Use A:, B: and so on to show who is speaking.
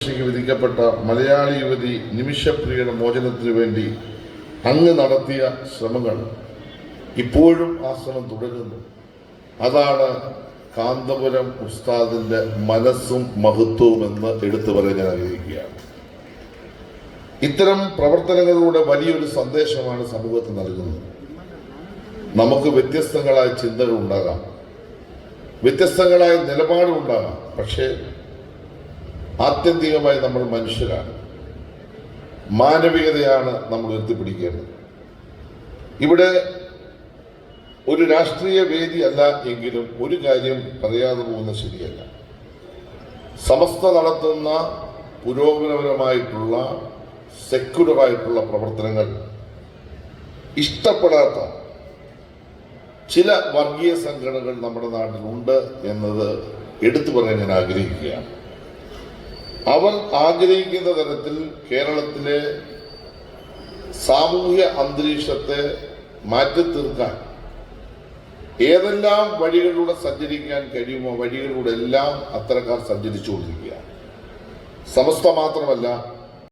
A: വധശിക്ഷയ്ക്ക് വിധിക്കപ്പെട്ട മലയാളി യുവതി നിമിഷപ്രിയയുടെ മോചനത്തിനു വേണ്ടി അങ്ങ് നടത്തിയ ശ്രമങ്ങൾ ഇപ്പോഴും ആ ശ്രമം തുടരുന്നു. അതാണ് കാന്തപുരം ഉസ്താദിന്റെ മനസ്സും മഹത്വവും എന്ന് എടുത്തു പറയാൻ ഞാൻ ആഗ്രഹിക്കുകയാണ്. ഇത്തരം പ്രവർത്തനങ്ങളിലൂടെ വലിയൊരു സന്ദേശമാണ് സമൂഹത്തിന് നൽകുന്നത്. നമുക്ക് വ്യത്യസ്തങ്ങളായ ചിന്തകൾ ഉണ്ടാകാം, വ്യത്യസ്തങ്ങളായ നിലപാടുണ്ടാകാം, പക്ഷേ ആത്യന്തികമായി നമ്മൾ മനുഷ്യരാണ്. മാനവികതയാണ് നമ്മൾ ഉയർത്തിപ്പിടിക്കേണ്ടത്. ഇവിടെ ഒരു രാഷ്ട്രീയ വേദി അല്ല എങ്കിലും ഒരു കാര്യം പറയാതെ പോകുന്നത് ശരിയല്ല. സമസ്ത നടത്തുന്ന പുരോഗമനപരമായിട്ടുള്ള സെക്യുലറായിട്ടുള്ള പ്രവർത്തനങ്ങൾ ഇഷ്ടപ്പെടാത്ത ചില വർഗീയ സംഘടനകൾ നമ്മുടെ നാട്ടിലുണ്ട് എന്നത് എടുത്തു പറയാൻ ഞാൻ ആഗ്രഹിക്കുകയാണ്. അവർ ആഗ്രഹിക്കുന്ന തരത്തിൽ കേരളത്തിലെ സാമൂഹ്യ അന്തരീക്ഷത്തെ മാറ്റി തീർക്കാൻ ഏതെല്ലാം വഴികളിലൂടെ സഞ്ചരിക്കാൻ കഴിയുമോ വഴികളിലൂടെ എല്ലാം അത്തരക്കാർ സഞ്ചരിച്ചുകൊണ്ടിരിക്കുകയാണ്. സമസ്ത മാത്രമല്ല,